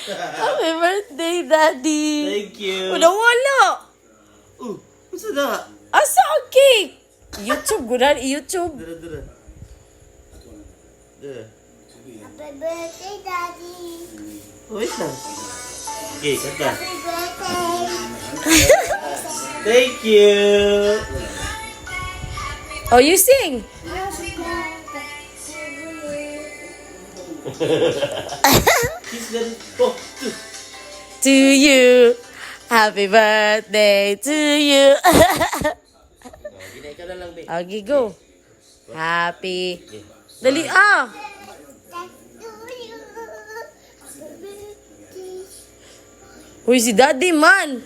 Happy birthday, Daddy. Thank you. Wala. What's that? Asa ang cake? YouTube, gunan YouTube. Dara, dara. Dara. Happy birthday, Daddy. Wait lang. Okay, kata. Happy birthday. Thank you. Oh, you sing. Kiss them. Oh, two. To you. Happy birthday to you. Ginay ka na lang, babe. Okay, go. Happy. Dali, ah. Uy, si Daddy man.